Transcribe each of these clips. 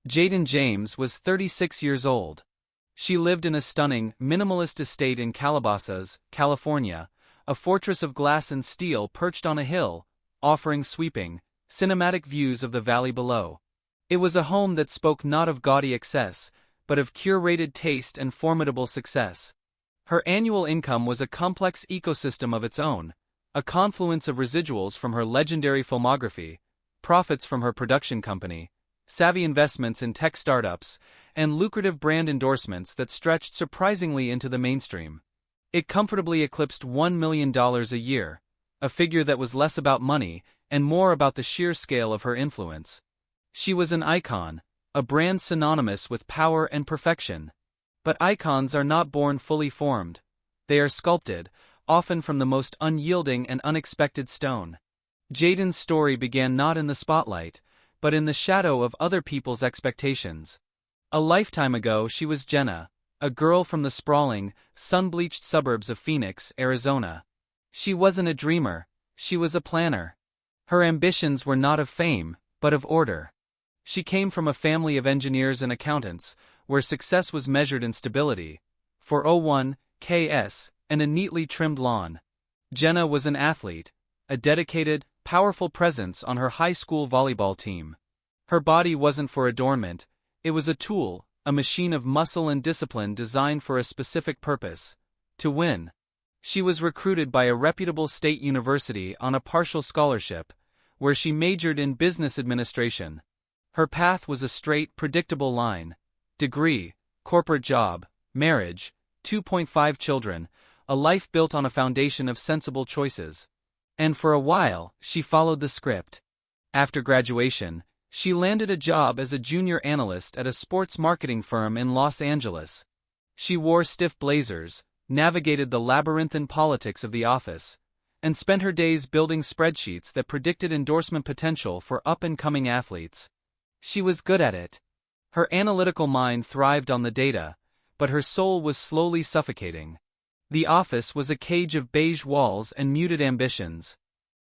Jayden Jaymes was 36 years old. She lived in a stunning, minimalist estate in Calabasas, California, a fortress of glass and steel perched on a hill, offering sweeping, cinematic views of the valley below. It was a home that spoke not of gaudy excess, but of curated taste and formidable success. Her annual income was a complex ecosystem of its own, a confluence of residuals from her legendary filmography, profits from her production company, savvy investments in tech startups, and lucrative brand endorsements that stretched surprisingly into the mainstream. It comfortably eclipsed $1 million a year, a figure that was less about money and more about the sheer scale of her influence. She was an icon, a brand synonymous with power and perfection. But icons are not born fully formed. They are sculpted, often from the most unyielding and unexpected stone. Jayden's story began not in the spotlight, but in the shadow of other people's expectations. A lifetime ago she was Jenna, a girl from the sprawling, sun-bleached suburbs of Phoenix, Arizona. She wasn't a dreamer, she was a planner. Her ambitions were not of fame, but of order. She came from a family of engineers and accountants, where success was measured in stability, 401 ks, and a neatly trimmed lawn. Jenna was an athlete, a dedicated, powerful presence on her high school volleyball team. Her body wasn't for adornment, it was a tool, a machine of muscle and discipline designed for a specific purpose: to win. She was recruited by a reputable state university on a partial scholarship, where she majored in business administration. Her path was a straight, predictable line: degree, corporate job, marriage, 2.5 children, a life built on a foundation of sensible choices. And for a while, she followed the script. After graduation, she landed a job as a junior analyst at a sports marketing firm in Los Angeles. She wore stiff blazers, navigated the labyrinthine politics of the office, and spent her days building spreadsheets that predicted endorsement potential for up-and-coming athletes. She was good at it. Her analytical mind thrived on the data, but her soul was slowly suffocating. The office was a cage of beige walls and muted ambitions.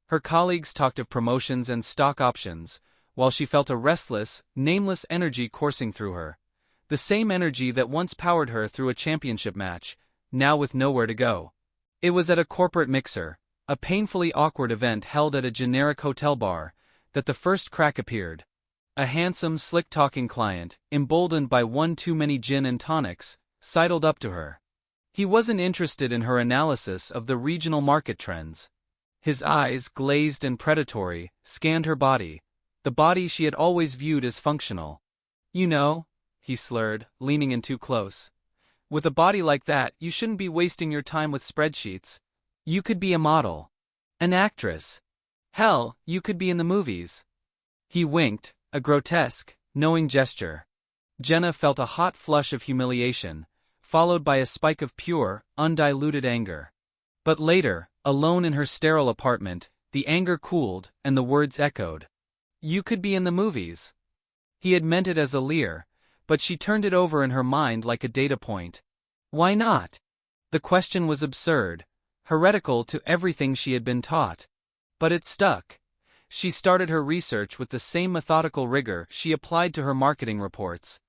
Her colleagues talked of promotions and stock options, while she felt a restless, nameless energy coursing through her. The same energy that once powered her through a championship match, now with nowhere to go. It was at a corporate mixer, a painfully awkward event held at a generic hotel bar, that the first crack appeared. A handsome, slick-talking client, emboldened by one too many gin and tonics, sidled up to her. He wasn't interested in her analysis of the regional market trends. His eyes, glazed and predatory, scanned her body, the body she had always viewed as functional. "You know," he slurred, leaning in too close, "with a body like that, you shouldn't be wasting your time with spreadsheets. You could be a model. An actress. Hell, you could be in the movies." He winked, a grotesque, knowing gesture. Jenna felt a hot flush of humiliation, followed by a spike of pure, undiluted anger. But later, alone in her sterile apartment, the anger cooled, and the words echoed. "You could be in the movies." He had meant it as a leer, but she turned it over in her mind like a data point. Why not? The question was absurd, heretical to everything she had been taught. But it stuck. She started her research with the same methodical rigor she applied to her marketing reports.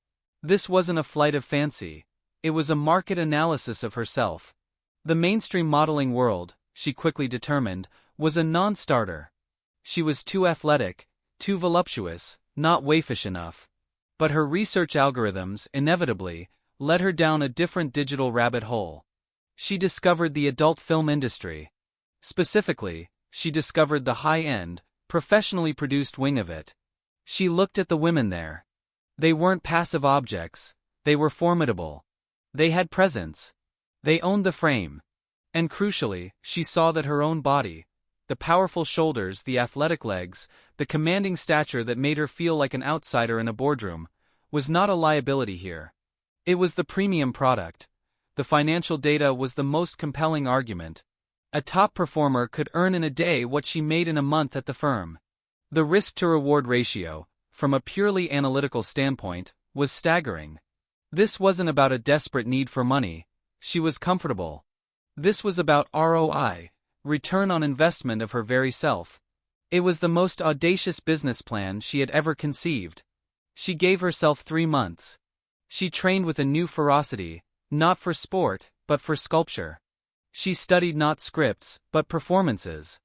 This wasn't a flight of fancy. It was a market analysis of herself. The mainstream modeling world, she quickly determined, was a non-starter. She was too athletic, too voluptuous, not waifish enough. But her research algorithms, inevitably, led her down a different digital rabbit hole. She discovered the adult film industry. Specifically, she discovered the high-end, professionally produced wing of it. She looked at the women there. They weren't passive objects, they were formidable. They had presence. They owned the frame. And crucially, she saw that her own body, the powerful shoulders, the athletic legs, the commanding stature that made her feel like an outsider in a boardroom, was not a liability here. It was the premium product. The financial data was the most compelling argument. A top performer could earn in a day what she made in a month at the firm. The risk-to-reward ratio, from a purely analytical standpoint, was staggering. This wasn't about a desperate need for money. She was comfortable. This was about ROI, return on investment of her very self. It was the most audacious business plan she had ever conceived. She gave herself 3 months. She trained with a new ferocity, not for sport, but for sculpture. She studied not scripts, but performances.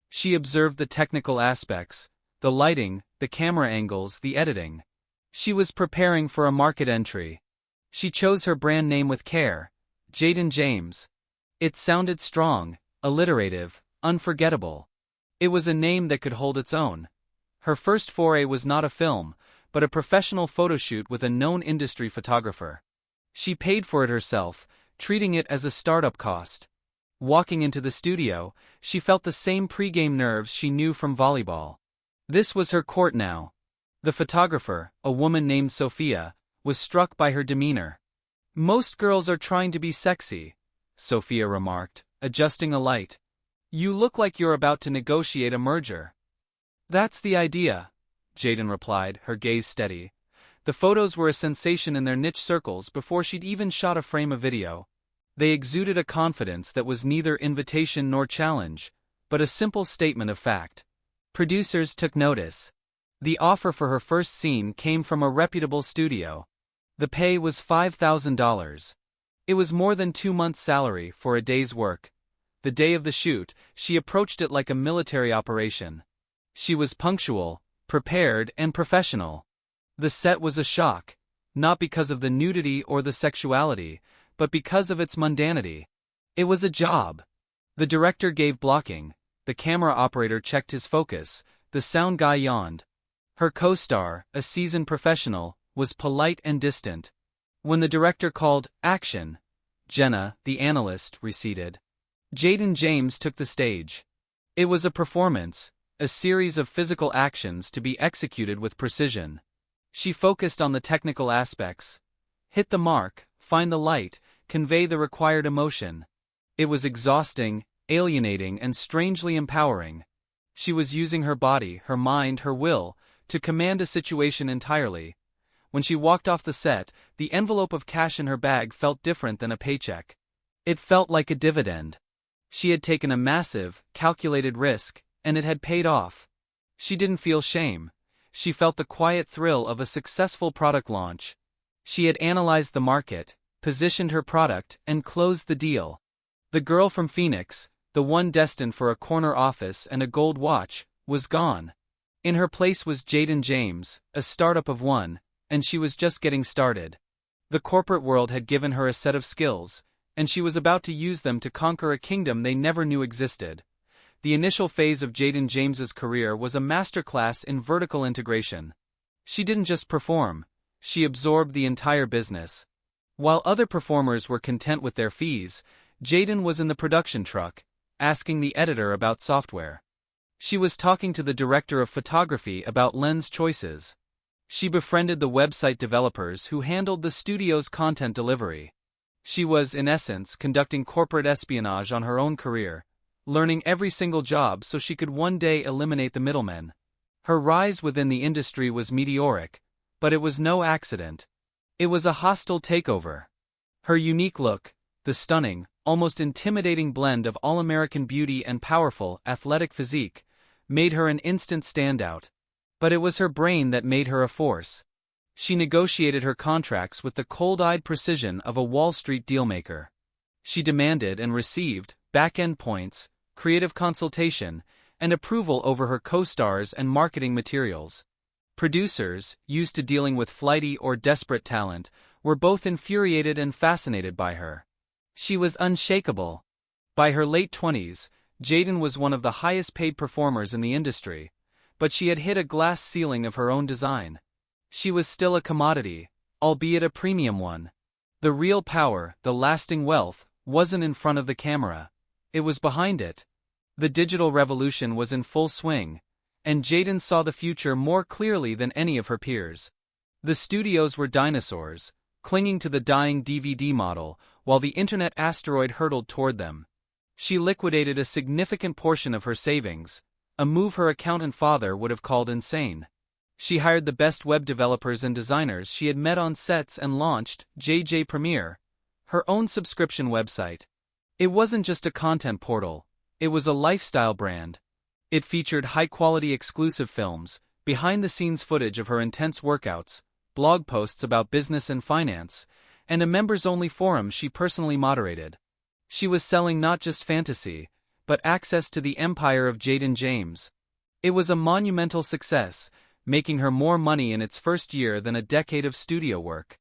She observed the technical aspects, the lighting, the camera angles, the editing. She was preparing for a market entry. She chose her brand name with care, Jayden Jaymes. It sounded strong, alliterative, unforgettable. It was a name that could hold its own. Her first foray was not a film, but a professional photoshoot with a known industry photographer. She paid for it herself, treating it as a startup cost. Walking into the studio, she felt the same pregame nerves she knew from volleyball. This was her court now. The photographer, a woman named Sophia, was struck by her demeanor. "Most girls are trying to be sexy," Sophia remarked, adjusting a light. "You look like you're about to negotiate a merger." "That's the idea," Jayden replied, her gaze steady. The photos were a sensation in their niche circles before she'd even shot a frame of video. They exuded a confidence that was neither invitation nor challenge, but a simple statement of fact. Producers took notice. The offer for her first scene came from a reputable studio. The pay was $5,000. It was more than 2 months' salary for a day's work. The day of the shoot, she approached it like a military operation. She was punctual, prepared, and professional. The set was a shock, not because of the nudity or the sexuality, but because of its mundanity. It was a job. The director gave blocking, the camera operator checked his focus, the sound guy yawned. Her co-star, a seasoned professional, was polite and distant. When the director called action, Jenna, the analyst, receded. Jayden Jaymes took the stage. It was a performance, a series of physical actions to be executed with precision. She focused on the technical aspects. Hit the mark, find the light, convey the required emotion. It was exhausting, alienating, and strangely empowering. She was using her body, her mind, her will, to command a situation entirely. When she walked off the set, the envelope of cash in her bag felt different than a paycheck. It felt like a dividend. She had taken a massive, calculated risk, and it had paid off. She didn't feel shame. She felt the quiet thrill of a successful product launch. She had analyzed the market, positioned her product, and closed the deal. The girl from Phoenix, the one destined for a corner office and a gold watch, was gone. In her place was Jayden Jaymes, a startup of one, and she was just getting started. The corporate world had given her a set of skills, and she was about to use them to conquer a kingdom they never knew existed. The initial phase of Jayden James's career was a masterclass in vertical integration. She didn't just perform, she absorbed the entire business. While other performers were content with their fees, Jayden was in the production truck, asking the editor about software. She was talking to the director of photography about lens choices. She befriended the website developers who handled the studio's content delivery. She was, in essence, conducting corporate espionage on her own career, learning every single job so she could one day eliminate the middlemen. Her rise within the industry was meteoric, but it was no accident. It was a hostile takeover. Her unique look, the stunning, almost intimidating blend of all-American beauty and powerful, athletic physique, made her an instant standout. But it was her brain that made her a force. She negotiated her contracts with the cold-eyed precision of a Wall Street dealmaker. She demanded and received back-end points, creative consultation, and approval over her co-stars and marketing materials. Producers, used to dealing with flighty or desperate talent, were both infuriated and fascinated by her. She was unshakable. By her late 20s, Jayden was one of the highest-paid performers in the industry, but she had hit a glass ceiling of her own design. She was still a commodity, albeit a premium one. The real power, the lasting wealth, wasn't in front of the camera. It was behind it. The digital revolution was in full swing, and Jayden saw the future more clearly than any of her peers. The studios were dinosaurs, clinging to the dying DVD model, while the internet asteroid hurtled toward them. She liquidated a significant portion of her savings, a move her accountant father would have called insane. She hired the best web developers and designers she had met on sets and launched JJ Premiere, her own subscription website. It wasn't just a content portal, it was a lifestyle brand. It featured high-quality exclusive films, behind-the-scenes footage of her intense workouts, blog posts about business and finance, and a members-only forum she personally moderated. She was selling not just fantasy, but access to the empire of Jayden Jaymes. It was a monumental success, making her more money in its first year than a decade of studio work.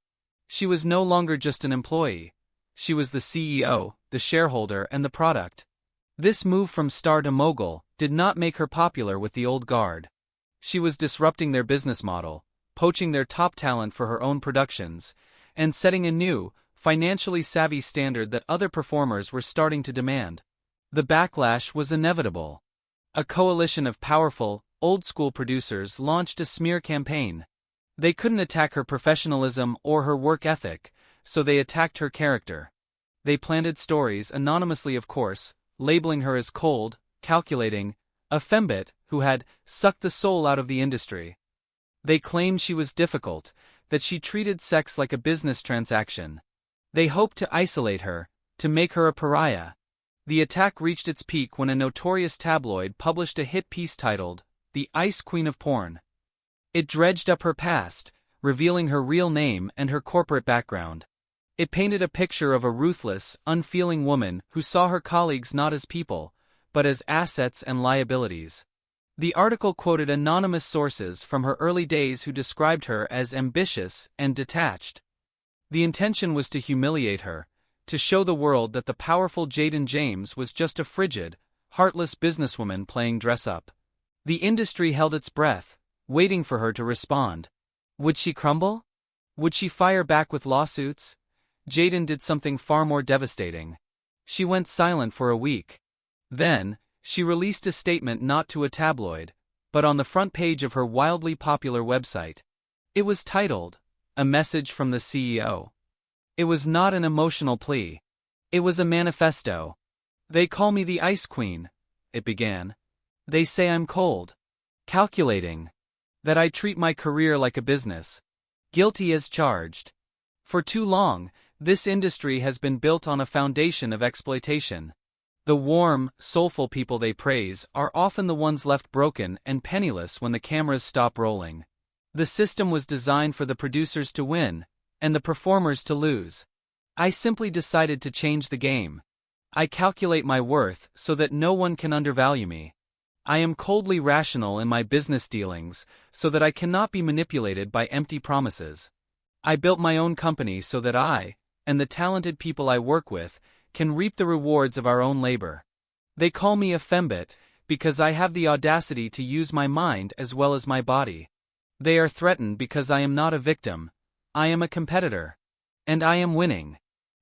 She was no longer just an employee. She was the CEO, the shareholder, and the product. This move from star to mogul did not make her popular with the old guard. She was disrupting their business model, poaching their top talent for her own productions, and setting a new, financially savvy standard that other performers were starting to demand. The backlash was inevitable. A coalition of powerful, old-school producers launched a smear campaign. They couldn't attack her professionalism or her work ethic, so they attacked her character. They planted stories, anonymously of course, labeling her as cold, calculating, a fembit who had sucked the soul out of the industry. They claimed she was difficult, that she treated sex like a business transaction. They hoped to isolate her, to make her a pariah. The attack reached its peak when a notorious tabloid published a hit piece titled, "The Ice Queen of Porn." It dredged up her past, revealing her real name and her corporate background. It painted a picture of a ruthless, unfeeling woman who saw her colleagues not as people, but as assets and liabilities. The article quoted anonymous sources from her early days who described her as ambitious and detached. The intention was to humiliate her, to show the world that the powerful Jayden Jaymes was just a frigid, heartless businesswoman playing dress-up. The industry held its breath, waiting for her to respond. Would she crumble? Would she fire back with lawsuits? Jayden did something far more devastating. She went silent for a week. Then, she released a statement not to a tabloid, but on the front page of her wildly popular website. It was titled, "A Message from the CEO." It was not an emotional plea. It was a manifesto. "They call me the Ice Queen," it began. "They say I'm cold, calculating, that I treat my career like a business. Guilty as charged. For too long, this industry has been built on a foundation of exploitation. The warm, soulful people they praise are often the ones left broken and penniless when the cameras stop rolling. The system was designed for the producers to win, and the performers to lose. I simply decided to change the game. I calculate my worth so that no one can undervalue me. I am coldly rational in my business dealings so that I cannot be manipulated by empty promises. I built my own company so that I, and the talented people I work with, can reap the rewards of our own labor. They call me a fembit because I have the audacity to use my mind as well as my body. They are threatened because I am not a victim. I am a competitor. And I am winning.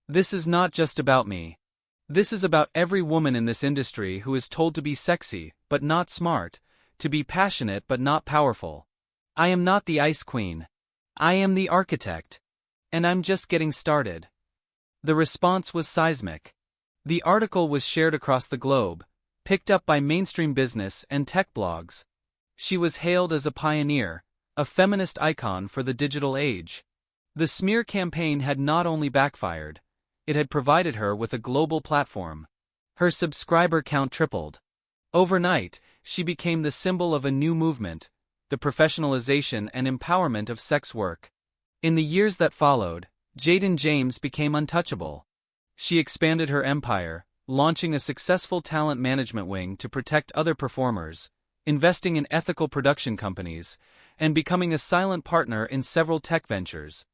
This is not just about me. This is about every woman in this industry who is told to be sexy, but not smart, to be passionate but not powerful. I am not the Ice Queen. I am the architect. And I'm just getting started. The response was seismic. The article was shared across the globe, picked up by mainstream business and tech blogs. She was hailed as a pioneer, a feminist icon for the digital age. The smear campaign had not only backfired, it had provided her with a global platform. Her subscriber count tripled. Overnight, she became the symbol of a new movement, the professionalization and empowerment of sex work. In the years that followed, Jayden Jaymes became untouchable. She expanded her empire, launching a successful talent management wing to protect other performers, investing in ethical production companies, and becoming a silent partner in several tech ventures.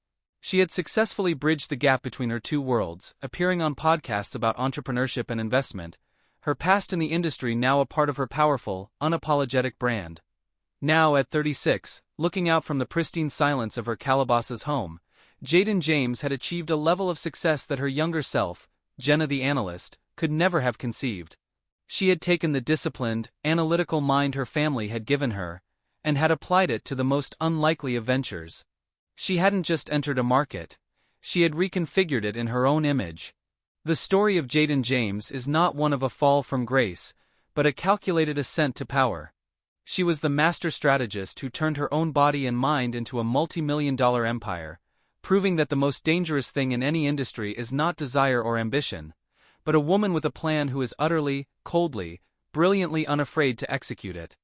She had successfully bridged the gap between her two worlds, appearing on podcasts about entrepreneurship and investment, her past in the industry now a part of her powerful, unapologetic brand. Now at 36, looking out from the pristine silence of her Calabasas home, Jayden Jaymes had achieved a level of success that her younger self, Jenna the analyst, could never have conceived. She had taken the disciplined, analytical mind her family had given her, and had applied it to the most unlikely of ventures. She hadn't just entered a market, she had reconfigured it in her own image. The story of Jayden Jaymes is not one of a fall from grace, but a calculated ascent to power. She was the master strategist who turned her own body and mind into a multi-million-dollar empire, proving that the most dangerous thing in any industry is not desire or ambition, but a woman with a plan who is utterly, coldly, brilliantly unafraid to execute it.